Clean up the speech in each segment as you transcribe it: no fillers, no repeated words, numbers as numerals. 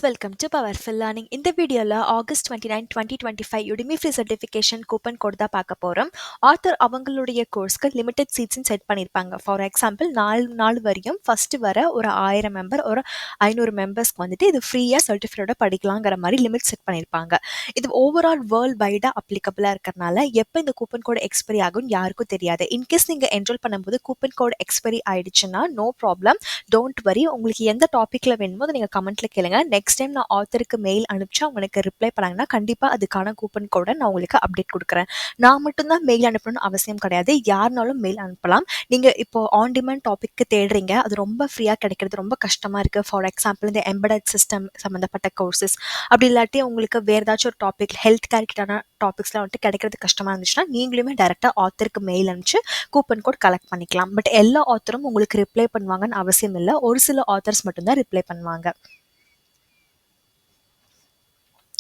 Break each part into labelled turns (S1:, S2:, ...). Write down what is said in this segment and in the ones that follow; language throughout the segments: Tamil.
S1: welcome to Powerful Learning. இந்த வீடியோல August 29, 2025 Udemy Free Certification coupon code தான் பார்க்க போறோம். ஆத்தர் அவங்களுடைய கோர்ஸ்க்கு லிமிடெட் சீட்ஸ்ன்னு செட் பண்ணியிருப்பாங்க. ஃபார் எக்ஸாம்பிள் 4 நாள் வரையும் ஃபர்ஸ்ட் வர ஒரு 1000 மெம்பர் ஒரு 500 மெம்பர்ஸ்க்கு வந்துட்டு இது ஃப்ரீயா சர்டிஃபிகேட்டோட படிக்கலாங்கிற மாதிரி லிமிட் செட் பண்ணியிருப்பாங்க. இது ஓவரால் வேர்ல்ட் வைடா அப்ளிகபிளா இருக்கறனால எப்போ இந்த கூப்பன் கோட் எக்ஸ்பைரி ஆகும் யாருக்கும் தெரியாது. இன்கேஸ் நீங்க என்ரோல் பண்ணும்போது கூப்பன் கோட் எக்ஸ்பைரி ஆயிடுச்சுன்னா நோ ப்ராப்ளம், டோன்ட் வரி. உங்களுக்கு எந்த டாபிக்ல வேணுமோ நீங்க கமெண்ட்ல கேளுங்க. நெக்ஸ்ட் டைம் நான் ஆத்தருக்கு மெயில் அனுப்பிச்சு அவங்களுக்கு ரிப்ளை பண்ணாங்கன்னா கண்டிப்பா அதுக்கான கூப்பன் கோட நான் உங்களுக்கு அப்டேட் கொடுக்குறேன். நான் மட்டும்தான் மெயில் அனுப்பணும்னு அவசியம் கிடையாது, யாருனாலும் மெயில் அனுப்பலாம். நீங்க இப்போ ஆன் டிமாண்ட் டாபிக் தேடுறீங்க, அது ரொம்ப ஃப்ரீயா கிடைக்கிறது ரொம்ப கஷ்டமா இருக்கு. ஃபார் எக்ஸாம்பிள் இந்த எம்பெடட் சிஸ்டம் சம்பந்தப்பட்ட கோர்சஸ், அப்படி இல்லாட்டி உங்களுக்கு வேற ஏதாச்சும் ஒரு டாபிக் ஹெல்த் கேர்க்கான டாபிக்ஸ்லாம் வந்துட்டு கிடைக்கிறது கஷ்டமா இருந்துச்சுன்னா நீங்களுமே டைரக்டா ஆத்தருக்கு மெயில் அனுப்பிச்சு கூப்பன் கோட் கலெக்ட் பண்ணிக்கலாம். பட் எல்லா ஆத்தரும் உங்களுக்கு ரிப்ளை பண்ணுவாங்கன்னு அவசியம் இல்லை, ஒரு சில ஆத்தர்ஸ் மட்டும்தான் ரிப்ளை பண்ணுவாங்க.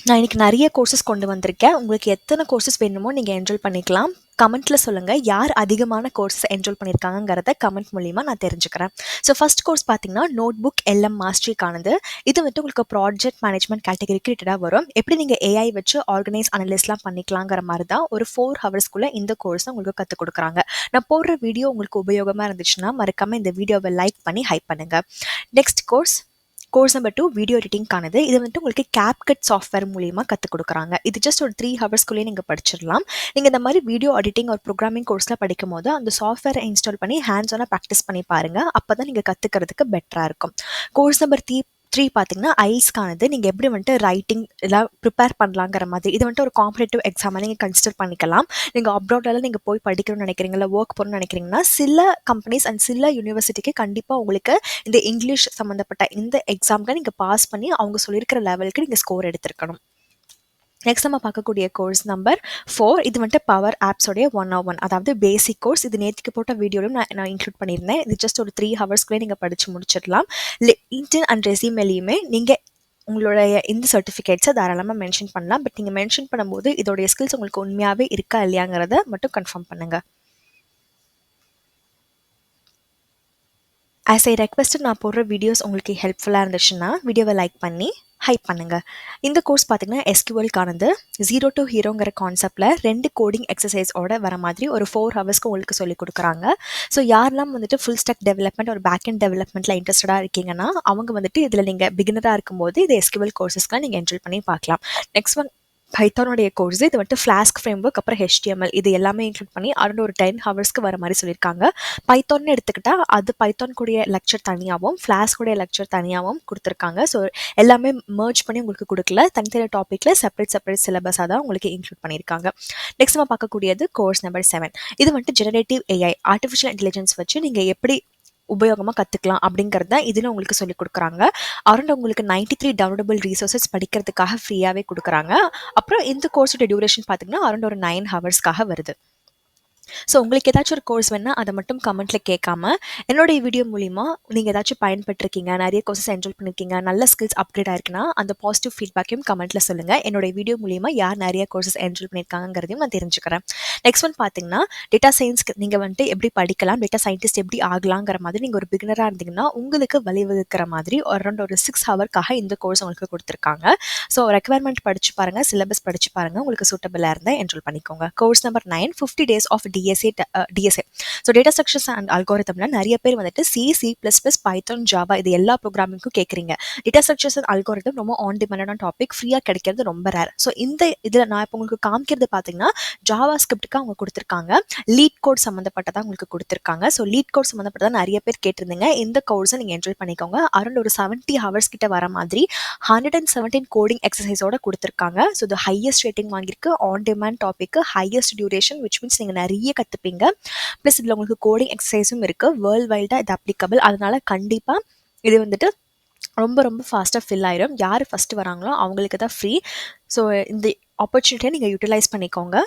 S1: நான் இன்னைக்கு நிறைய கோர்சஸ் கொண்டு வந்திருக்கேன். உங்களுக்கு எத்தனை கோர்சஸ் வேணுமோ நீங்கள் என்ரோல் பண்ணிக்கலாம். கமெண்ட்ல சொல்லுங்க யார் அதிகமான கோர்சஸ் என்ரோல் பண்ணியிருக்காங்கிறத கமெண்ட் மூலியமா நான் தெரிஞ்சுக்கிறேன். ஸோ ஃபர்ஸ்ட் கோர்ஸ் பார்த்தீங்கன்னா நோட் புக் எல்எம் மாஸ்டரிக்கானது. இது வந்துட்டு உங்களுக்கு ப்ராஜெக்ட் மேனேஜ்மெண்ட் கேட்டகரிக்கு ரிலேட்டடாக வரும். எப்படி நீங்கள் ஏஐ வச்சு ஆர்கனைஸ் அனலிஸ்ட்லாம் பண்ணிக்கலாங்கிற மாதிரி தான் ஒரு 4 ஹவர்ஸ்க்குள்ள இந்த கோர்ஸ் உங்களுக்கு கற்றுக் கொடுக்குறாங்க. நான் போடுற வீடியோ உங்களுக்கு உபயோகமாக இருந்துச்சுன்னா மறக்காம இந்த வீடியோவை லைக் பண்ணி ஹைப் பண்ணுங்க. நெக்ஸ்ட் கோர்ஸ் நம்பர் 2 வீடியோ எடிட்டிங்கானது. இது வந்துட்டு உங்களுக்கு CapCut சாஃப்ட்வேர் மூலியமா கற்றுக் கொடுக்குறாங்க. இது ஜஸ்ட் ஒரு 3 ஹவர்ஸ்க்குள்ளேயே நீங்கள் படிச்சிடலாம். நீங்கள் இந்த மாதிரி வீடியோ எடிட்டிங் ஒரு ப்ரோக்ராமிங் கோர்ஸில் படிக்கும் போது அந்த சாஃப்ட்வேரை இன்ஸ்டால் பண்ணி ஹேண்ட்ஸ் ஆனாக ப்ராக்டிஸ் பண்ணி பாருங்க. அப்போ தான் நீங்கள் கற்றுக்கிறதுக்கு பெட்டராக இருக்கும். கோர்ஸ் நம்பர் 3 பார்த்தீங்கன்னா ஐல்ஸ்க்கானது. நீங்கள் எப்படி வந்துட்டு ரைட்டிங் எல்லாம் ப்ரிப்பேர் பண்ணலாங்கிற மாதிரி. இது வந்துட்டு ஒரு காம்படேட்டிவ் எக்ஸாமை நீங்கள் கன்சிடர் பண்ணிக்கலாம். நீங்கள் அப்ராட்லாம் நீங்கள் போய் படிக்கணும்னு நினைக்கிறீங்களா, ஒர்க் போகணும்னு நினைக்கிறீங்கன்னா சில கம்பெனிஸ் அண்ட் சில யூனிவர்சிட்டிக்கு கண்டிப்பாக உங்களுக்கு இந்த இங்கிலீஷ் சம்மந்தப்பட்ட இந்த எக்ஸாம்க்கு நீங்கள் பாஸ் பண்ணி அவங்க சொல்லியிருக்கிற லெவலுக்கு நீங்கள் ஸ்கோர் எடுத்திருக்கணும். நெக்ஸ்ட் நம்ம பார்க்கக்கூடிய கோர்ஸ் நம்பர் 4, இது வந்துட்டு பவர் ஆப்ஸோடைய 101, அதாவது பேசிக் கோர்ஸ். இது நேற்றுக்கு போட்ட வீடியோலையும் நான் இன்க்ளூட் பண்ணியிருந்தேன். இது ஜஸ்ட் ஒரு 3 ஹவர்ஸ்க்குள்ளே நீங்கள் படித்து முடிச்சிடலாம். லிங்க்டின் அண்ட் ரெஸ்யூமேலையுமே நீங்கள் உங்களுடைய இந்த சர்டிஃபிகேட்ஸை தாராளமாக மென்ஷன் பண்ணலாம். பட் நீங்கள் மென்ஷன் பண்ணும்போது இதோடைய ஸ்கில்ஸ் உங்களுக்கு உண்மையாகவே இருக்கா இல்லையாங்கிறத மட்டும் கன்ஃபார்ம் பண்ணுங்கள். ஆஸ் ஐ ரெக்வெஸ்ட் நான் போடுற வீடியோஸ் உங்களுக்கு ஹெல்ப்ஃபுல்லாக இருந்துச்சுன்னா வீடியோவை லைக் பண்ணி ஹைப் பண்ணுங்கள். இந்த கோர்ஸ் பார்த்தீங்கன்னா எஸ்கியூஎல்கானது. 0 to ஹீரோங்கிற கான்செப்டில் 2 கோடிங் எக்ஸசைஸோட வர மாதிரி ஒரு 4 ஹவர்ஸ்க்கு உங்களுக்கு சொல்லிக் கொடுக்குறாங்க. ஸோ யாரெல்லாம் வந்துட்டு ஃபுல் ஸ்டாக் டெவலப்மெண்ட் ஒரு பேக் அண்ட் டெவலப்மெண்ட்டில் இன்ட்ரெஸ்டடாக இருக்கீங்கன்னா அவங்க வந்துட்டு இதில் நீங்கள் பிகினராக இருக்கும்போது இது எஸ்கியூஎல் கோர்சஸ்க்காக நீங்கள் என்ரோல் பண்ணி பார்க்கலாம். நெக்ஸ்ட் ஒன் பைத்தானுடைய கோர்ஸ். இது வந்துட்டு ஃப்ளாஸ்க் ஃப்ரேம்வொர்க் அப்புறம் HTML இது எல்லாமே இன்க்ளூட் பண்ணி அரௌண்ட் ஒரு 10 ஹவர்ஸ்க்கு வர மாதிரி சொல்லியிருக்காங்க. பைத்தான்னு எடுத்துக்கிட்டால் அது பைத்தான் கூடிய லெக்சர் தனியாகவும் ஃப்ளாஸ்கோடைய லெக்சர் தனியாகவும் கொடுத்துருக்காங்க. ஸோ எல்லாமே மர்ஜ் பண்ணி உங்களுக்கு கொடுக்கல, தனித்தனி டாப்பிக்கில் செப்பரேட் சிலபஸாக தான் உங்களுக்கு இன்க்ளூட் பண்ணியிருக்காங்க. நெக்ஸ்ட் நம்ம பார்க்கக்கூடியது கோர்ஸ் நம்பர் 7. இது வந்துட்டு ஜெனரேட்டிவ் AI ஆர்டிஃபிஷியல் இன்டெலிஜென்ஸ் வச்சு நீங்கள் எப்படி உபயோகமாக கற்றுக்கலாம் அப்படிங்கிறத இதில் உங்களுக்கு சொல்லிக் கொடுக்குறாங்க. அரௌண்ட் உங்களுக்கு 93 டவுன்லோடபிள் ரிசோர்ஸஸ் படிக்கிறதுக்காக ஃப்ரீயாகவே கொடுக்குறாங்க. அப்புறம் இந்த கோர்ஸோட டியூரேஷன் பார்த்தீங்கன்னா அரௌண்ட் ஒரு 9 ஹவர்ஸ்க்காக வருது. ஸோ உங்களுக்கு ஏதாச்சும் ஒரு கோர்ஸ் வேணால் அதை மட்டும் கமெண்ட்டில் கேட்காம என்னுடைய வீடியோ மூலிமா நீங்கள் ஏதாச்சும் பயன்பட்டுருக்கீங்க, நிறைய கோர்சஸ் என்ரோல் பண்ணியிருக்கீங்க, நல்ல ஸ்கில்ஸ் அப்கிரேட் ஆயிருக்குன்னா அந்த பாசிட்டிவ் ஃபீட்பேக்கையும் கமெண்ட்டில் சொல்லுங்கள். என்னுடைய வீடியோ மூலிமா யார் நிறைய கோர்சஸ் என்ரோல் பண்ணியிருக்காங்கிறதையும் நான் தெரிஞ்சுக்கிறேன். நெக்ஸ்ட் ஒன் பார்த்தீங்கன்னா டேட்டா சயின்ஸ்க்கு நீங்கள் வந்துட்டு எப்படி படிக்கலாம், டேட்டா சயின்டிஸ்ட் எப்படி ஆகலாங்கிற மாதிரி நீங்கள் ஒரு பிகினராக இருந்தீங்கன்னா உங்களுக்கு வழிவகுக்கிற மாதிரி அரௌண்ட் ஒரு 6 ஹவர்க்காக இந்த கோர்ஸ் உங்களுக்கு கொடுத்துருக்காங்க. ஸோ ரெக்குவயர்மெண்ட் படிச்சு பாருங்கள், சிலபஸ் படிச்சு பாருங்கள், உங்களுக்கு சூட்டபிளாக இருந்தால் என்ரோல் பண்ணிக்கோங்க. Course number 9 50 days of DSA. So data structures and அல்காரிதம்ல நிறைய பேர் வந்துட்டு C++, பைத்தான், ஜாவா இது எல்லா ப்ரோக்ராமிங்க்கும் கேட்குறீங்க. டேட்டா ஸ்ட்ரக்சர்ஸ் அண்ட் அல்காரிதம் ரொம்ப ஆன் டிமாண்டான டாபிக், ஃப்ரீயாக கிடைக்கிறது ரொம்ப ரேர். ஸோ இந்த இதில் நான் இப்போ உங்களுக்கு காமிக்கிறது பார்த்தீங்கன்னா ஜாவா ஸ்கிரிப்டுக்கு அவங்க கொடுத்துருக்காங்க, லீட் கோட் சம்மந்தப்பட்டதாக உங்களுக்கு கொடுத்துருக்காங்க. ஸோ லீட் கோட் சம்மந்தப்பட்டதாக நிறைய பேர் கேட்டிருந்தீங்க. இந்த கோர்ஸை நீங்கள் என்ரோல் பண்ணிக்கோங்க. அரௌண்ட் ஒரு 70 ஹவர்ஸ் கிட்ட வர மாதிரி 117 கோடிங் எக்ஸசைஸோட கொடுத்துருக்காங்க. ஸோ இது ஹையஸ்ட் ரேட்டிங் வாங்கியிருக்கு, on demand topic, highest duration, which means நீங்கள் நிறைய கற்றுப்பீங்க. ப்ளஸ் இதில் உங்களுக்கு கோடிங் எக்ஸசைஸும் இருக்குது, வேர்ல்ட் வைடாக இது அப்ளிகபிள். அதனால கண்டிப்பாக இது வந்துட்டு ரொம்ப ஃபாஸ்ட்டாக ஃபில் ஆயிரும். யார் ஃபஸ்ட்டு வராங்களோ அவங்களுக்கு தான் ஃப்ரீ. ஸோ இந்த ஆப்பர்ச்சுனிட்டியை நீங்கள் யூட்டிலைஸ் பண்ணிக்கோங்க.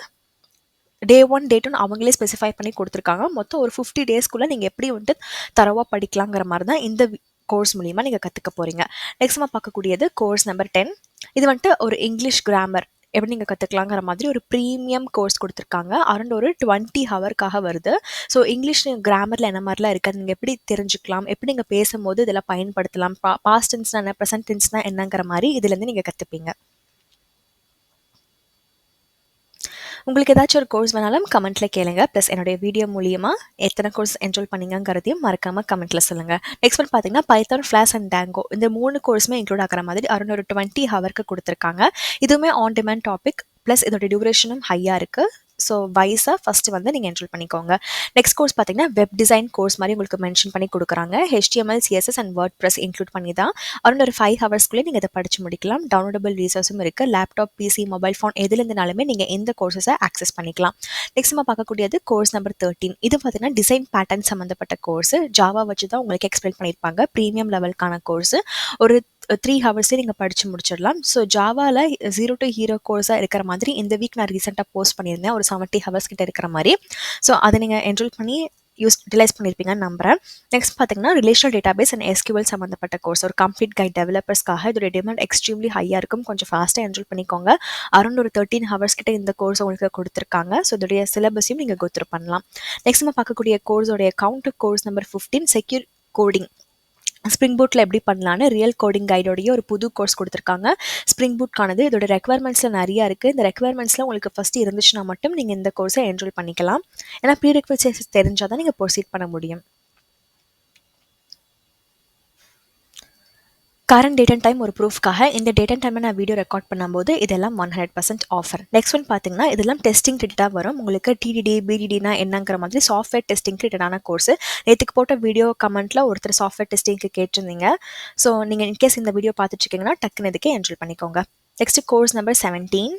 S1: Day 1 Day 2 அவங்களே ஸ்பெசிஃபை பண்ணி கொடுத்துருக்காங்க. மொத்தம் ஒரு 50 டேஸ்க்குள்ளே நீங்கள் எப்படி வந்துட்டு தரவாக படிக்கலாங்கிற மாதிரி தான் இந்த கோர்ஸ் மூலிமா நீங்கள் கற்றுக்க போகிறீங்க. நெக்ஸ்ட் நம்ம பார்க்கக்கூடியது கோர்ஸ் நம்பர் 10. இது வந்துட்டு ஒரு இங்கிலீஷ் கிராமர் எப்படி நீங்கள் கற்றுக்கலாங்கிற மாதிரி ஒரு ப்ரீமியம் கோர்ஸ் கொடுத்துருக்காங்க. அரௌண்ட் ஒரு 20 ஹவருக்காக வருது. ஸோ இங்கிலீஷ் கிராமரில் என்ன மாதிரிலாம் இருக்குது, நீங்கள் எப்படி தெரிஞ்சுக்கலாம், எப்படி நீங்கள் பேசும்போது இதெல்லாம் பயன்படுத்தலாம், பாஸ்ட் டென்ஸ்னா என்ன, ப்ரெசன்ட் டென்ஸ்னா என்னங்கிற மாதிரி இதுலேருந்து நீங்கள் கற்றுப்பீங்க. உங்களுக்கு ஏதாச்சும் ஒரு கோர்ஸ் வேணாலும் கமெண்ட்டில் கேளுங்க. ப்ளஸ் என்னுடைய வீடியோ மூலியமா எத்தனை கோர்ஸ் என்ரோல் பண்ணீங்கங்கிறதையும் மறக்காமல் கமெண்ட்டில் சொல்லுங்கள். நெக்ஸ்ட் ஒன் பார்த்தீங்கன்னா பைத்தான், ஃப்ளாஷ் அண்ட் டேங்கோ இந்த 3 கோர்ஸுமே இன்க்ளூட் ஆகிற மாதிரி அரௌண்ட் ஒரு 20 ஹவருக்கு கொடுத்துருக்காங்க. இதுவுமே ஆன் டிமாண்ட் டாபிக், ப்ளஸ் இதோட டியூரேஷனும் ஹையாக இருக்குது. ஸோ வைஸாக ஃபஸ்ட்டு வந்து நீங்கள் என்ரோல் பண்ணிக்கோங்க. நெக்ஸ்ட் கோர்ஸ் பார்த்தீங்கன்னா வெப் டிசைன் கோர்ஸ் மாதிரி உங்களுக்கு மென்ஷன் பண்ணி கொடுக்குறாங்க. HTML, CSS and word press include பண்ணி தான் அரௌண்ட் ஒரு 5 ஹவர்ஸ்க்குள்ளே நீங்கள் இதை படித்து முடிக்கலாம். டவுன்லோடபிள் ரிசோர்ஸும் இருக்குது. லேப்டாப், பிசி, மொபைல் ஃபோன் எதுலேருந்துனாலுமே நீங்கள் இந்த கோர்ஸஸை ஆக்சஸ் பண்ணிக்கலாம். நெக்ஸ்ட் நம்ம பார்க்கக்கூடியது கோர்ஸ் நம்பர் 13. இது பார்த்தீங்கன்னா டிசைன் பேட்டர்ன் சம்மந்தப்பட்ட கோர்ஸ். ஜாவா வச்சு தான் உங்களுக்கு எக்ஸ்பிளைன் பண்ணியிருப்பாங்க. ப்ரீமியம் லெவலுக்கான கோர்ஸ். ஒரு 3 ஹவர்ஸ்லேயே நீங்கள் படித்து முடிச்சிடலாம். ஸோ ஜாவாவில் 0 to ஹீரோ கோர்ஸாக இருக்கிற மாதிரி இந்த வீக் நான் ரீசெண்டாக போஸ்ட் பண்ணியிருந்தேன், ஒரு 70 ஹவர்ஸ் கிட்ட இருக்கிற மாதிரி. ஸோ அதை நீங்கள் என்ரோல் பண்ணி யூட்டிலைஸ் பண்ணியிருப்பீங்கன்னு நம்புறேன். நெக்ஸ்ட் பார்த்தீங்கன்னா ரிலேஷனல் டேட்டாபேஸ் அண்ட் SQL சம்மந்தப்பட்ட கோர்ஸ், ஒரு கம்ப்ளீட் கைட் டெவலப்பர்ஸ்க்காக. இதோட டிமாண்ட் எக்ஸ்ட்ரீம்லி ஹையாக இருக்கும். கொஞ்சம் ஃபாஸ்ட்டாக என்ரோல் பண்ணிக்கோங்க. அரௌண்ட் ஒரு 13 ஹவர்ஸ் கிட்ட இந்த கோர்ஸ் உங்களுக்கு கொடுத்துருக்காங்க. ஸோ இதோடைய சிலபஸையும் நீங்கள் கோத்ரூ பண்ணலாம். நெக்ஸ்ட் நம்ம பார்க்கக்கூடிய கோர்ஸோடைய course number 15 secure coding. Spring பூட்டில் எப்படி பண்ணலான்னு ரியல் கோடிங் கைடோடைய ஒரு புது கோர்ஸ் கொடுத்துருக்காங்க. ஸ்ப்ரிங் பூட்கானது. இதோட ரெக்குவயர்மெண்ட்ஸில் நிறையா இருக்குது. இந்த ரெக்குவயர்மெண்ட்ஸில் உங்களுக்கு ஃபஸ்ட்டு இருந்துச்சுன்னா மட்டும் நீங்கள் இந்த கோர்ஸை என்ரோல் பண்ணிக்கலாம். ஏன்னா ப்ரீ ரெக்வயர்மெண்ட்ஸ் தெரிஞ்சால் தான் நீங்கள் ப்ரொசீட் பண்ண முடியும். கரண்ட் டேட் அண்ட் டைம் ஒரு ப்ரூஃப்காக இந்த டேட் அண்ட் டைமை நான் வீடியோ ரெக்கார்ட் பண்ணும்போது இதெல்லாம் 100% ஆஃபர். நெக்ஸ்ட் ஒன் பார்த்தீங்கன்னா இதெல்லாம் டெஸ்டிங் ரிலேட்டடாக வரும். உங்களுக்கு TDD, BDDனா என்னங்கிற மாதிரி சாஃப்ட்வேர் டெஸ்டிங் ரிலேட்டடான கோர்ஸ். நேற்றுக்கு போட்ட வீடியோ கமெண்ட்டில் ஒருத்தர் சாஃப்ட்வேர் டெஸ்டிங்க்கு கேட்டிருந்தீங்க. ஸோ நீங்கள் இன்கேஸ் இந்த வீடியோ பார்த்துட்ருக்கீங்கன்னா டக்குன்னு இதுக்கே என்ரோல் பண்ணிக்கோங்க. Next course number 17.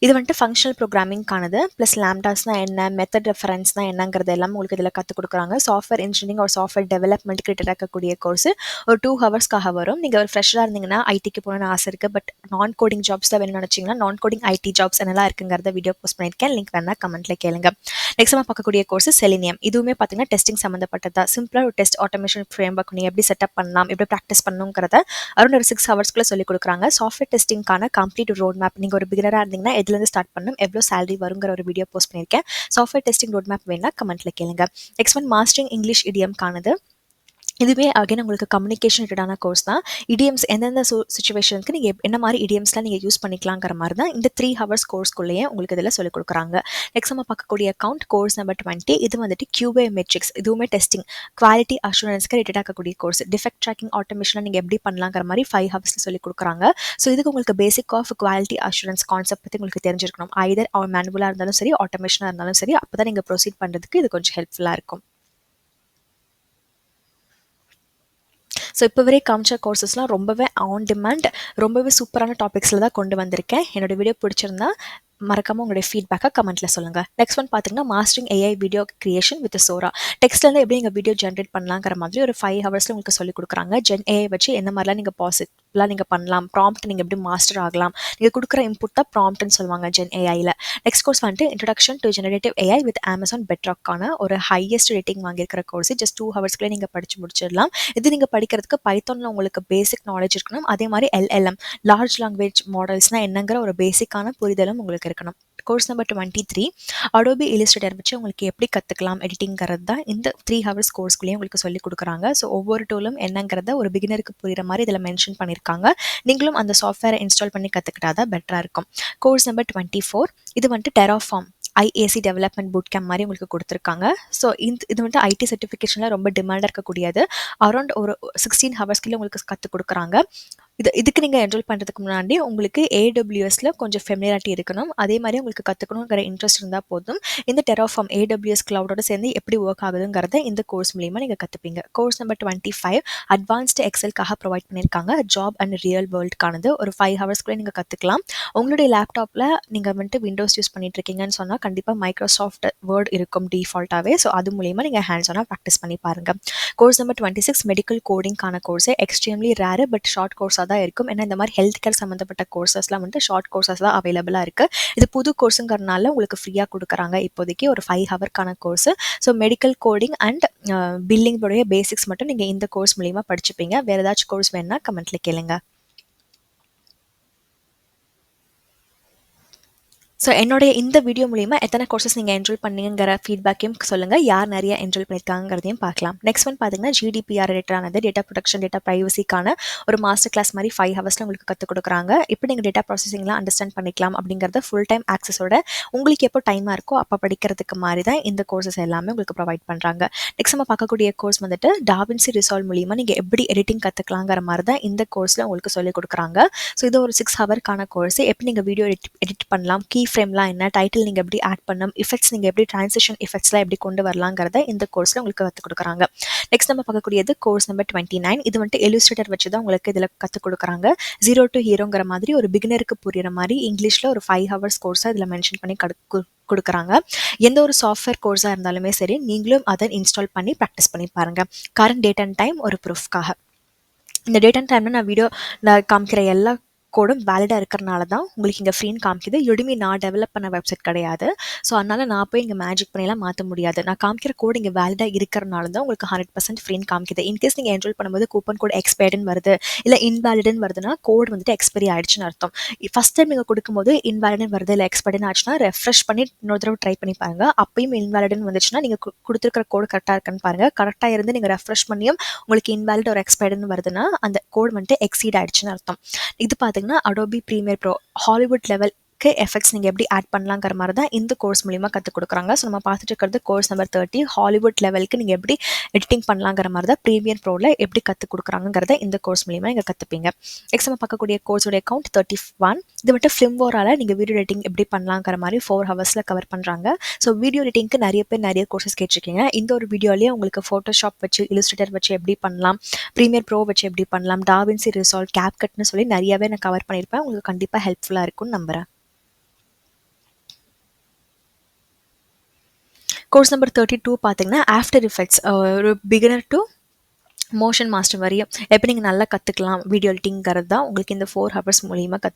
S1: இது வந்துட்டு ஃபங்க்ஷனல் ப்ரோக்ராமிங்கானது. ப்ளஸ் லேம்டாஸ்னால் என்ன, மெத்தட் ரெஃபரன்ஸ்னால் என்னங்கிறது எல்லாம் உங்களுக்கு இதில் கற்றுக் கொடுக்குறாங்க. சாஃப்ட்வேர் இன்ஜினியரிங் ஒரு சாஃப்ட்வேர் டெவலப்மெண்ட் கிட்ட இருக்கக்கூடிய கோர்ஸ். ஒரு 2 ஹவர்ஸ்க்காக வரும். நீங்கள் ஒரு ஃப்ரெஷராக இருந்தீங்கன்னா ஐடிக்கு போகணுன்னு ஆசை இருக்குது, பட் நான் கோடிங் ஜாப்ஸ் தான் வேணும்னு நினச்சிங்கன்னா நான் கோடிங் IT ஜாப்ஸ் என்னெல்லாம் இருக்குங்கிறத வீடியோ போஸ்ட் பண்ணியிருக்கேன். லிங்க் வேணால் கமெண்ட்டில் கேளுங்க. நெக்ஸ்ட் நம்ம பார்க்கக்கூடிய கோர்ஸ் செலினியம். இதுவுமே பார்த்தீங்கன்னா டெஸ்டிங் சம்மந்தப்பட்டது தான். சிம்பிளாக ஒரு டெஸ்ட் ஆட்டோமேஷன் ஃப்ரேம் ஒர்க் நீங்கள் எப்படி செட்டப் பண்ணலாம், எப்படி ப்ராக்டிஸ் பண்ணணுங்கிறத அரௌண்ட் ஒரு 6 ஹவர்ஸ்க்குள்ளே சொல்லிக் கொடுக்குறாங்க. சாஃப்ட்வேர் டெஸ்டிங்கான கம்ப்ளீட் ரோட் மேப். நீங்கள் ஒரு பிகினராக இருந்தீங்கன்னா எதுலேருந்து ஸ்டார்ட் பண்ணணும், எவ்வளோ சேலரி வருங்கிற ஒரு வீடியோ போஸ்ட் பண்ணியிருக்கேன். சாஃப்ட்வேர் டெஸ்டிங் ரோட் மேப் வேணா கமெண்ட்டில் கேளுங்க. நெக்ஸ்ட் ஒன் மாஸ்டரிங் இங்கிலீஷ் இடியம்கானது. இதுவே அகைன் உங்களுக்கு கம்யூனிகேஷன் ரிலேட்டடான கோர்ஸ் தான். இடியம்ஸ் எந்தெந்த சுச்சுவேஷனுக்கு நீங்கள் என்ன மாதிரி இடியம்ஸ்லாம் நீங்கள் யூஸ் பண்ணிக்கலாங்கிற மாதிரி தான் இந்த 3 ஹவர்ஸ் கோர்ஸ்க்குள்ளேயே உங்களுக்கு இதில் சொல்லிக் கொடுக்குறாங்க. நெக்ஸ்ட் நம்ம பார்க்கக்கூடிய கோர்ஸ் நம்பர் 20. இது வந்துட்டு QA மெட்ரிக்ஸ். இதுவுமே டெஸ்டிங், குவாலிட்டி அஷூரன்ஸ்க்கு ரிலேட்டடாக இருக்கக்கூடிய கோர்ஸ். டிஃபெக்ட் ட்ராக்கிங் ஆட்டோமேஷனில் நீங்கள் எப்படி பண்ணலாங்கிற மாதிரி 5 ஹவர்ஸில் சொல்லிக் கொடுக்குறாங்க. ஸோ இதுக்கு உங்களுக்கு basic of quality assurance concept பற்றி உங்களுக்கு தெரிஞ்சிருக்கணும். ஐதர் மேனுவலாக இருந்தாலும் சரி, ஆட்டோமேஷனாக இருந்தாலும் சரி, அப்போ தான் நீங்கள் ப்ரொசீட் பண்ணுறதுக்கு இது கொஞ்சம் ஹெல்ப்ஃபுல்லாக இருக்கும். ஸோ இப்போ வரை காமிச்ச கோர்சஸ்லாம் ரொம்பவே ஆன் டிமாண்ட், ரொம்பவே சூப்பரான டாபிக்ஸில் தான் கொண்டு வந்திருக்கேன். என்னோடய வீடியோ பிடிச்சிருந்தா மறக்காமல் உங்களுடைய ஃபீட்பேக்கை கமெண்ட்டில் சொல்லுங்கள். நெக்ஸ்ட் ஒன் பார்த்தீங்கன்னா mastering AI video creation with Sora. டெக்ஸ்ட்லேருந்து எப்படி நீங்கள் வீடியோ ஜென்ரேட் பண்ணலாங்கிற மாதிரி ஒரு 5 ஹவர்ஸில் உங்களுக்கு சொல்லிக் கொடுக்குறாங்க. AI வச்சு என்ன மாதிரிலாம் நீங்கள் பாசிட்டிவ்லாம் நீங்கள் பண்ணலாம், ப்ராம்ப்ட் நீங்கள் எப்படி மாஸ்டர் ஆகலாம், நீங்கள் கொடுக்குற இன்புட் தான் ப்ராம்ப்ட்னு சொல்லுவாங்க AIயில். நெக்ஸ்ட் கோர்ஸ் வந்துட்டு introduction to generative AI with Amazon Bedrockக்கான ஒரு ஹையஸ்ட் ரேட்டிங் வாங்கியிருக்கிற கோர்ஸ். ஜஸ்ட் 2 ஹவர்ஸ்க்குள்ளே நீங்கள் படித்து முடிச்சிடலாம். இது நீங்கள் படிக்கிறதுக்கு பைத்தானில் உங்களுக்கு பேசிக் நாலேஜ் இருக்கணும். அதே மாதிரி LLM லார்ஜ் லாங்குவேஜ் மாடல்ஸ்னால் என்னங்கிற ஒரு பேசிக்கான புரிதலும் உங்களுக்கு இருக்கணும். Course number 23. அடோபி இல்லஸ்ட்ரேட்டர் வச்சு உங்களுக்கு எப்படி கற்றுக்கலாம் எடிட்டிங்கிறது தான் இந்த 3 ஹவர்ஸ் கோர்ஸ்க்குள்ளேயே உங்களுக்கு சொல்லிக் கொடுக்குறாங்க. ஸோ ஒவ்வொரு டூலும் என்னங்கிறத ஒரு பிகினருக்கு புரிகிற மாதிரி இதில் மென்ஷன் பண்ணியிருக்காங்க. நீங்களும் அந்த சாஃப்ட்வேரை இன்ஸ்டால் பண்ணி கற்றுக்கிட்டா தான் பெட்டராக இருக்கும். Course number 24. இது வந்துட்டு terraform IAC development boot camp மாதிரி உங்களுக்கு கொடுத்துருக்காங்க. ஸோ இது வந்துட்டு IT சர்டிஃபிகேஷனில் ரொம்ப டிமாண்டாக இருக்கக்கூடியது. அரௌண்ட் ஒரு 16 ஹவர்ஸ்க்குள்ளே உங்களுக்கு கற்றுக் கொடுக்குறாங்க. இதுக்கு நீங்கள் என்ரோல் பண்ணுறதுக்கு முன்னாடி உங்களுக்கு AWSல கொஞ்சம் ஃபெமிலியாரிட்டி இருக்கணும். அதே மாதிரி உங்களுக்கு கற்றுக்கணுங்கிற இன்ட்ரெஸ்ட் இருந்தால் போதும். இந்த டெராஃபார்ம் AWS கிளவுடோட சேர்ந்து எப்படி ஒர்க் ஆகுதுங்கிறத இந்த கோர்ஸ் மூலிமா நீங்கள் கற்றுப்பீங்க. Course number 25. அட்வான்ஸ்டு எக்ஸலுக்காக ப்ரொவைட் பண்ணியிருக்காங்க. ஜாப் அண்ட் ரியல் வேர்ல்டுக்கானது. ஒரு 5 ஹவர்ஸ்க்குள்ளே நீங்கள் கற்றுக்கலாம். உங்களுடைய லேப்டாப்பில் நீங்கள் வந்துட்டு விண்டோஸ் யூஸ் பண்ணிட்டு இருக்கீங்கன்னு சொன்னால் கண்டிப்பாக மைக்ரோசாஃப்ட் வேர்ட் இருக்கும் டிஃபால்ட்டாகவே. ஸோ அது மூலிமா நீங்கள் ஹேண்ட்ஸ் ஆனாக ப்ராக்டிஸ் பண்ணி பாருங்கள். Course number 26. மெடிக்கல் கோடிங்கான course. Extremely rare but short கோர்ஸாக தான் இருக்கும். ஏன்னா இந்த மாதிரி ஹெல்த் கேர் சம்மந்தப்பட்ட கோர்சஸ்லாம் வந்துட்டு ஷார்ட் கோர்சஸ் தான் அவைலபிளாக இருக்குது. இது புது கோர்ஸுங்கிறனால உங்களுக்கு ஃப்ரீயாக கொடுக்குறாங்க இப்போதைக்கு ஒரு 5 ஹவர்க்கான course. So medical coding and பில்லிங்கோடைய பேசிக்ஸ் மட்டும் நீங்கள் இந்த கோர்ஸ் மூலிமா படிச்சுப்பீங்க. வேறு ஏதாச்சும் கோர்ஸ் வேணுன்னா கமெண்ட்டில் கேளுங்க. ஸோ என்னுடைய இந்த வீடியோ மூலியமா எத்தனை கோர்சஸ் நீங்கள் என்ரோல் பண்ணீங்கிற ஃபீட்பேக்கையும் சொல்லுங்கள். யார் நிறைய என்ரோல் பண்ணியிருக்காங்கிறதையும் பார்க்கலாம். நெக்ஸ்ட் ஒன் பார்த்தீங்கன்னா ஜிடிபிஆர் ரிலேட்டடானது டேட்டா ப்ரொடெக்ஷன் டேட்டா ப்ரைவசிக்கான ஒரு மாஸ்டர் கிளாஸ் மாதிரி 5 ஹவர்ஸில் உங்களுக்கு கற்றுக் கொடுக்குறாங்க. இப்போ நீங்கள் டேட்டா ப்ராசஸிங்லாம் அண்டர்ஸ்டாண்ட் பண்ணிக்கலாம் அப்படிங்கிறத ஃபுல் டைம் ஆக்சஸோட உங்களுக்கு எப்போ டைமாக இருக்கோ அப்போ படிக்கிறதுக்கு மாதிரி தான் இந்த கோர்சஸ் எல்லாமே உங்களுக்கு ப்ரொவைட் பண்ணுறாங்க. நெக்ஸ்ட் நம்ம பார்க்கக்கூடிய கோர்ஸ் வந்துட்டு டாவின்சி ரிசால்வ் மூலியமாக நீங்கள் எப்படி எடிட்டிங் கற்றுக்கலாங்கிற மாதிரி தான் இந்த கோர்ஸில் உங்களுக்கு சொல்லிக் கொடுக்குறாங்க. ஸோ இது ஒரு 6 ஹவருக்கான கோர்ஸ். எப்படி நீங்கள் வீடியோ எடிட் பண்ணலாம், கீ ஃப்ரேம்லாம் என்ன, டைட்டில் நீங்கள் எப்படி ஆட் பண்ணணும், எஃபெக்ட்ஸ் நீங்கள் எப்படி ட்ரான்சிஷன் எஃபெக்ட்ஸ்லாம் எப்படி கொண்டு வரலாங்கிறத இந்த கோர்ஸில் உங்களுக்கு கற்றுக் கொடுக்குறாங்க. நெக்ஸ்ட் நம்ம பார்க்கக்கூடியது கோர்ஸ் நம்பர் 29. இது வந்துட்டு இல்லுஸ்ட்ரேட்டர் வச்சு தான் உங்களுக்கு இதில் கற்றுக் கொடுக்குறாங்க. 0 to ஹீரோங்கிற மாதிரி ஒரு பிகினருக்கு புரியுற மாதிரி இங்கிலீஷில் ஒரு 5 ஹவர்ஸ் கோர்ஸாக இதில் மென்ஷன் பண்ணி கொடுக்குறாங்க. எந்த ஒரு சாஃப்ட்வேர் கோர்ஸாக இருந்தாலுமே சரி நீங்களும் அதை இன்ஸ்டால் பண்ணி ப்ராக்டிஸ் பண்ணி பாருங்கள். கரண்ட் டேட் அண்ட் டைம் ஒரு ப்ரூஃப்காக. இந்த டேட் அண்ட் டைமில் நான் காமிக்கிற எல்லா கோடும் வேலிடாக இருக்கிறனால தான் உங்களுக்கு இங்கே ஃப்ரீன்னு காமிக்குது. யுடிமி நான் டெவலப் பண்ண வெப்சைட் கிடையாது. ஸோ அதனால் நான் போய் இங்கே மேஜிக் பண்ணிலாம் மாற்ற முடியாது. நான் காமிக்கிற கோடு இங்கே வேலிடாக இருக்கிறனால தான் உங்களுக்கு 100% ஃப்ரீன்னு காமிக்குது. இன்கேஸ் நீங்கள் என்ரோல் பண்ணும்போது கூப்பன் கோட் எக்ஸ்பயர்டுன்னு வருது, இல்லை இன்வேலிடுன்னு வருதுன்னா கோட் வந்துட்டு எக்ஸ்பைரி ஆயிடுச்சுன்னு அர்த்தம். ஃபஸ்ட் டைம் நீங்கள் கொடுக்கும்போது இன்வேலிடுன்னு வருது இல்லை எக்ஸ்பயர்டுன்னு ஆச்சுன்னா ரெஃப்ரெஷ் பண்ணி இன்னொரு தடவை ட்ரை பண்ணி பாருங்கள். அப்பயும் இன்வேலிடுன்னு வந்துச்சுன்னா நீங்கள் கொடுத்துருக்கிற கோடு கரெக்டாக இருக்குன்னு பாருங்கள். கரெக்டாக இருந்து நீங்கள் ரெஃப்ரெஷ் பண்ணியும் உங்களுக்கு இன்வேலிட் ஒரு எக்ஸ்பயர்டுன்னு வருதுன்னா அந்த கோட் வந்துட்டு எக்ஸீட் ஆயிடுச்சுன்னு அர்த்தம். இது பார்த்தீங்கன்னா Adobe Premiere Pro Hollywood level effects நீங்கள் எப்படி ஆட் பண்ணலாங்கிற மாதிரி தான் இந்த கோர்ஸ் மூலிமா கற்றுக் கொடுக்குறாங்க. ஸோ நம்ம பார்த்துட்டு இருக்கிறது கோர்ஸ் நம்பர் 30. ஹாலிவுட் லெவலுக்கு நீங்கள் எப்படி எடிட்டிங் பண்ணலாங்கிற மாதிரி தான் ப்ரீமியர் ப்ரோவில் எப்படி கற்றுக் கொடுக்குறாங்கிறத இந்த கோர்ஸ் மூலிமா நீங்கள் கற்றுப்பீங்க. நெக்ஸ்ட் நம்ம பார்க்கக்கூடிய கோர்ஸோட அக்கௌண்ட் 31. இது மட்டும் ஃபிலிம்வோரால் நீங்கள் வீடியோ எடிட்டிங் எப்படி பண்ணலாங்கிற மாதிரி 4 ஹவர்ஸில் கவர் பண்ணுறாங்க. ஸோ வீடியோ எடிட்டிங்க்கு நிறைய பேர் நிறைய கோர்சஸ் கேட்டிருக்கீங்க. இந்த ஒரு வீடியோலேயே உங்களுக்கு ஃபோட்டோஷாப் வச்சு, இல்லுஸ்ட்ரேட்டர் வச்சு எப்படி பண்ணலாம், ப்ரீமியர் ப்ரோ வச்சு எப்படி பண்ணலாம், டாவின்சி ரிசால்வ், கேப்கட்னு சொல்லி நிறையவே நான் கவர் பண்ணியிருப்பேன். உங்களுக்கு கண்டிப்பாக ஹெல்ப்ஃபுல்லாக இருக்கும்னு நம்புகிறேன். கோர்ஸ் நம்பர் 32 பார்த்தீங்கன்னா ஆஃப்டர் எஃபெக்ட்ஸ் ஒரு பிகினர் டு மோஷன் மாஸ்டர் வரையும் எப்படி நீங்கள் நல்லா கற்றுக்கலாம் வீடியோ எடிட்டிங்கிறது தான் உங்களுக்கு இந்த 4 ஹவர்ஸ் மூலியமாக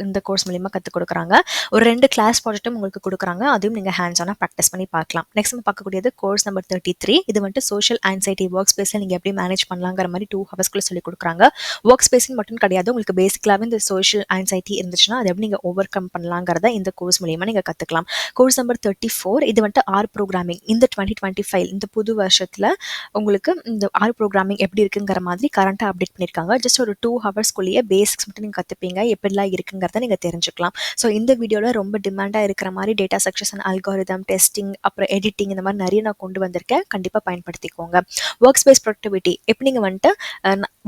S1: இந்த கோர்ஸ் மூலியமாக கற்றுக் கொடுக்குறாங்க. ஒரு 2 கிளாஸ் ப்ராஜெக்ட்டும் உங்களுக்கு கொடுக்குறாங்க. அதையும் நீங்கள் ஹேண்ட்ஸ் ஆனாக ப்ராக்டிஸ் பண்ணி பார்க்கலாம். நெக்ஸ்ட் நம்ம பார்க்கக்கூடியது கோர்ஸ் நம்பர் 33. இது வந்துட்டு சோஷியல் ஆன்சைட்டி ஒர்க் ஸ்பேஸில் நீங்கள் எப்படி மேனேஜ் பண்ணலாங்கிற மாதிரி 2 ஹவர்ஸ்க்குள்ளே சொல்லிக் கொடுக்குறாங்க. ஒர்க் ஸ்பேஸின் மட்டும் கிடையாது, உங்களுக்கு பேசிக்கலாகவே இந்த சோஷியல் ஆன்சைட்டி இருந்துச்சுன்னா அதை எப்படி நீங்கள் ஓவர் கம் பண்ணலாங்கிறத இந்த கோர்ஸ் மூலியமாக நீங்கள் கற்றுக்கலாம். Course number 34. இது வந்துட்டு ஆர் ப்ரோக்ராமிங். இந்த 2025 இந்த புது வருஷத்தில் உங்களுக்கு இந்த ஆர் ப்ரோக்ராமிங் எப்படி இருக்குங்கிற மாதிரி கரண்ட்டாக அப்டேட் பண்ணியிருக்காங்க. ஜஸ்ட் ஒரு 2 ஹவர்ஸ்க்குள்ளேயே பேசிக்ஸ் மட்டும் நீங்கள் கற்றுப்பீங்க, எப்படிலாம் இருக்குங்கிறத நீங்கள் தெரிஞ்சுக்கலாம். ஸோ இந்த வீடியோவில் ரொம்ப டிமாண்டாக இருக்கிற மாதிரி data structures and algorithm, testing, அப்புறம் எடிட்டிங் இந்த மாதிரி நிறைய நான் கொண்டு வந்திருக்கேன். கண்டிப்பாக பயன்படுத்திக்கோங்க. ஒர்க் ஸ்பேஸ் ப்ரொடக்டிவிட்டி எப்படி நீங்கள் வந்துட்டு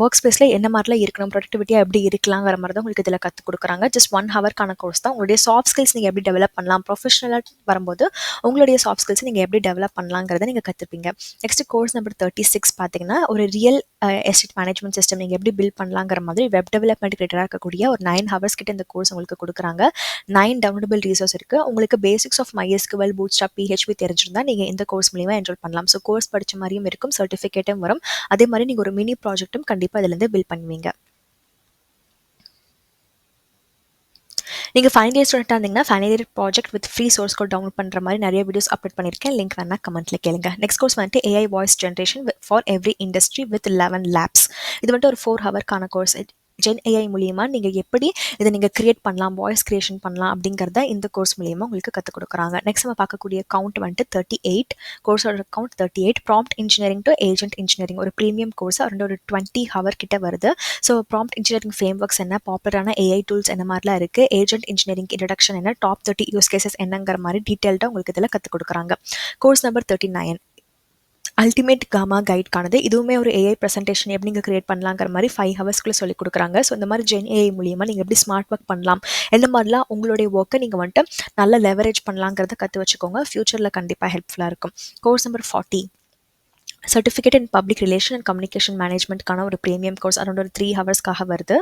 S1: ஒர்க் ஸ்பேஸில் என்ன மாதிரிலாம் இருக்கணும், ப்ரொடக்டிவிட்டியாக எப்படி இருக்கலாங்கிற மாதிரி தான் உங்களுக்கு இதில் கற்றுக் கொடுக்குறாங்க. ஜஸ்ட் 1 ஹவர்க்கான கோர்ஸ் தான். உங்களுடைய சாஃப்ட் ஸ்கில்ஸ் நீங்கள் எப்படி டெவலப் பண்ணலாம், ப்ரொஃபஷனலாக வரும்போது உங்களுடைய சாஃப்ட் ஸ்கில்ஸ் நீங்கள் எப்படி டெவலப் பண்ணலாங்கிறத நீங்கள் கற்றுப்பீங்க. நெக்ஸ்ட் கோர்ஸ் நம்பர் 36 பார்த்தீங்கன்னா ஒரு ரியல் எஸ்டேட் மேனேஜ்மெண்ட் சிஸ்டம் நீங்கள் எப்படி பில்ட் பண்ணலாங்கிற மாதிரி வெப் டெவலப்மெண்ட் ரிலேட்டடாக இருக்கக்கூடிய ஒரு 9 ஹவர்ஸ் கிட்ட இந்த கோர்ஸ் உங்களுக்கு கொடுக்குறாங்க. 9 டவுன்லோடபிள் ரிசோர்ஸ் இருக்குது. உங்களுக்கு பேசிக்ஸ் ஆஃப் MySQL, பூட்ஸ்ட்ராப், PHP தெரிஞ்சிருந்தால் நீங்கள் இந்த கோர்ஸ் மூலியமாக என்ரோல் பண்ணலாம். ஸோ கோர்ஸ் படித்த மாதிரியும் இருக்கும், சர்டிஃபிகேட்டும் வரும். அதே மாதிரி நீங்கள் ஒரு மினி ப்ராஜெக்ட்டும் கண்டிப்பாக இதுலேருந்து பில்ட் பண்ணுவீங்க. நீங்கள் ஃபைனல் இயர் ஸ்டூடெண்ட்டாக இருந்தீங்கன்னா final year project with free source code download பண்ணுற மாதிரி நிறைய வீடியோஸ் அப்லோட் பண்ணியிருக்கேன். லிங்க் வேணா கமெண்ட்டில் கேளுங்க. நெக்ஸ்ட் கோர்ஸ் வந்துட்டு AI voice generation for every industry with 11 labs. இது வந்துட்டு ஒரு 4 ஹவர்க்கான கோர்ஸ். ஜென் AI மூலியமாக நீங்கள் எப்படி இதை நீங்கள் கிரியேட் பண்ணலாம், வாய்ஸ் கிரியேஷன் பண்ணலாம் அப்படிங்கிறத இந்த கோர்ஸ் மூலியமாக உங்களுக்கு கற்றுக் கொடுக்குறாங்க. நெக்ஸ்ட் நம்ம பார்க்கக்கூடிய கவுண்ட் வந்துட்டு 38. கோர்ஸோட count 38. Prompt engineering to agent engineering ஒரு ப்ரீமியம் கோர்ஸ். அரௌண்ட் ஒரு 20 ஹவர் கிட்ட வருது. So prompt engineering frameworks என்ன, பாப்புலரான AI டூல்ஸ் என்ன மாதிரிலாம் இருக்குது, ஏஜென்ட் இன்ஜினியரிங் இன்ட்ரடக்ஷன் என்ன, டாப் 30 யூஸ் கேசஸ் என்னங்கிற மாதிரி டீட்டெயில்டாக உங்களுக்கு இதில் கற்றுக் கொடுக்குறாங்க. Course number 39. அல்டிமேட் காமா கைட்கானது. இதுவுமே ஒரு AI ப்ரெசன்டேஷன் எப்படி நீங்கள் கிரியேட் பண்ணலாங்கிற மாதிரி 5 ஹவர்ஸ்க்குள்ளே சொல்லிக் கொடுக்குறாங்க. ஸோ இந்த மாதிரி ஜென் AI மூலியமாக நீங்கள் எப்படி ஸ்மார்ட் ஒர்க் பண்ணலாம், எந்த மாதிரிலாம் உங்களுடைய ஒர்க்கை நீங்கள் வந்துட்டு நல்லா லெவரேஜ் பண்ணலாங்கிறத கற்று வச்சுக்கோங்க. ஃப்யூச்சரில் கண்டிப்பாக ஹெல்ப்ஃபுல்லாக இருக்கும். Course number 40. Certificate in public relation and communication மேனேஜ்மெண்ட்கான ஒரு ப்ரீமியம் கோர்ஸ் அரௌண்ட் ஒரு 3 ஹவர்ஸ்க்காக வருது.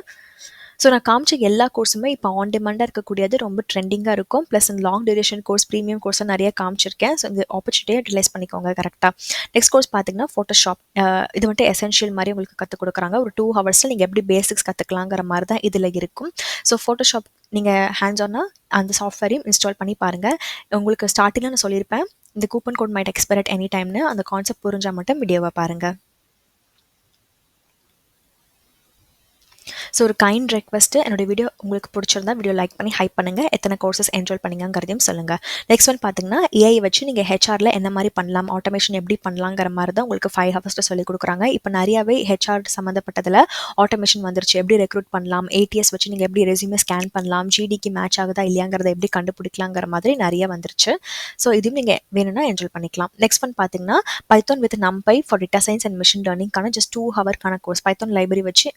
S1: ஸோ நான் காமிச்ச எல்லா கோர்ஸுமே இப்போ ஆன் டிமாண்டாக இருக்கக்கூடியது, ரொம்ப ட்ரெண்டிங்காக இருக்கும். ப்ளஸ் இந்த லாங் டியூரேஷன் கோர்ஸ், ப்ரீமியம் கோர்ஸை நிறைய காமிச்சிருக்கேன். ஸோ இந்த ஆப்பர்ச்சுனிட்டியை யூட்டிலைஸ் பண்ணிக்கோங்க கரெக்டாக. நெக்ஸ்ட் கோர்ஸ் பார்த்தீங்கன்னா ஃபோட்டோஷாப். இது வந்துட்டு எசென்ஷியல் மாதிரி உங்களுக்கு கற்றுக் கொடுக்குறாங்க. ஒரு 2 ஹவர்ஸில் நீங்கள் எப்படி பேசிக்ஸ் கற்றுக்கலாங்கிற மாதிரி தான் இதில் இருக்கும். ஸோ ஃபோட்டோஷாப் நீங்கள் ஹேண்ட்ஸ் ஆனாக அந்த சாஃப்ட்வேரையும் இன்ஸ்டால் பண்ணி பாருங்கள். உங்களுக்கு ஸ்டார்டிங்கில் நான் சொல்லியிருப்பேன் இந்த coupon code might expire at any டைம்னு. அந்த கான்செப்ட் புரிஞ்சால் மட்டும் வீடியோவை பாருங்கள். ஸோ ஒரு கைண்ட் ரெக்வெஸ்ட், என்னோட வீடியோ உங்களுக்கு பிடிச்சிருந்தா வீடியோ லைக் பண்ணி ஹைப் பண்ணுங்கள். எத்தனை கோர்சஸ் என்ரோல் பண்ணிங்கிறதையும் சொல்லுங்கள். நெக்ஸ்ட் ஒன் பார்த்தீங்கன்னா ஏஐ வச்சு நீங்கள் ஹெச்ஆரில் என்ன மாதிரி பண்ணலாம், ஆட்டோமேஷன் எப்படி பண்ணலாங்கிற மாதிரி தான் உங்களுக்கு 5 ஹவர்ஸில் சொல்லிக் கொடுக்குறாங்க. இப்போ நிறையாவே ஹெச்ஆர் சம்மந்தப்பட்டதில் ஆட்டோமேஷன் வந்துருச்சு. எப்படி ரெக்ரூட் பண்ணலாம், ஏடிஎஸ் வச்சு நீங்கள் எப்படி ரெஸ்யூமே ஸ்கேன் பண்ணலாம், ஜிடிக்கு மேட்ச் ஆகுதா இல்லையாங்கிறத எப்படி கண்டுபிடிக்கலாங்கிற மாதிரி நிறைய வந்துருச்சு. ஸோ இதுவும் நீங்கள் வேணும்னா என்ரோல் பண்ணிக்கலாம். நெக்ஸ்ட் ஒன் பார்த்தீங்கன்னா Python with NumPy for data science and machine லேர்னிங்கான ஜஸ்ட் 2 ஹவர்க்கான கோர்ஸ். பைத்தான் லைப்ரரி வச்சு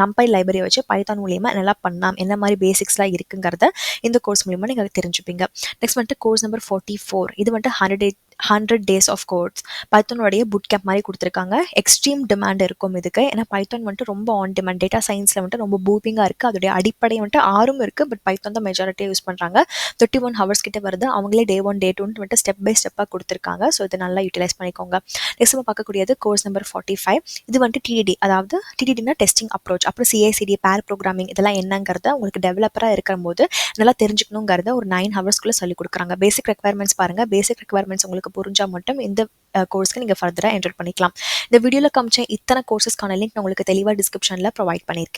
S1: நம்பை லைப்ரரி வச்சு பைத்தான் மூலியமாக நல்லா பண்ணலாம், என்ன மாதிரி பேசிக்ஸ்லாம் இருக்குங்கிறத இந்த கோர்ஸ் மூலியமாக நீங்கள் தெரிஞ்சுப்பீங்க. நெக்ஸ்ட் வந்துட்டு கோர்ஸ் நம்பர் 44. இது வந்துட்டு 100 days ஆஃப் கோர்ஸ். பைத்தானுடைய புட் கேம்ப் மாதிரி கொடுத்துருக்காங்க. எக்ஸ்ட்ரீம் டிமாண்ட் இருக்கும் இதுக்கு. ஏன்னா பைத்தான் வந்துட்டு ரொம்ப ஆன் டிமாண்ட், டேட்டா சயின்ஸில் வந்துட்டு ரொம்ப பூமிங்காக இருக்குது. அதோடைய அடிப்படை வந்துட்டு 6 இருக்குது. பட் பைத்தான் தான் மெஜாரிட்டியாக யூஸ் பண்ணுறாங்க. 31 ஹவர்ஸ் கிட்ட வருது. அவங்களே டே 1 டே 2 வந்துட்டு ஸ்டெப் பை ஸ்டெப்பாக கொடுத்துருக்காங்க. ஸோ இது நல்லா யூட்டிலைஸ் பண்ணிக்கோங்க. நெக்ஸ்ட் நம்ம பார்க்கக்கூடியது கோர்ஸ் நம்பர் 45. இது வந்துட்டு டிடிடி, அதாவது டிடிடினா டெஸ்டிங் அப்ரோச், அப்புறம் சிஐசிடி, பேர் ப்ரோக்ராமிங், இதெல்லாம் என்னங்கிறத உங்களுக்கு டெவலப்பராக இருக்கிற போது நல்லா தெரிஞ்சுக்கணுங்கிறத ஒரு 9 ஹவர்ஸ்க்குள்ளே சொல்லிக் கொடுக்குறாங்க. பேசிக் ரெக்யர்மெண்ட்ஸ் பாருங்கள். பேசிக் ரெக்யர்மெண்ட்ஸ் உங்களுக்கு புரிஞ்சால் மட்டும் இந்த கோர்ஸ்க்கு நீங்கள் ஃபர்தராக என்ரோல் பண்ணிக்கலாம். இந்த வீடியோவில் காமிச்ச இத்தனை கோர்சஸ்க்கான லிங்க் நான் உங்களுக்கு தெளிவாக டிஸ்கிரிப்ஷனில் ப்ரொவைட் பண்ணியிருக்கேன்.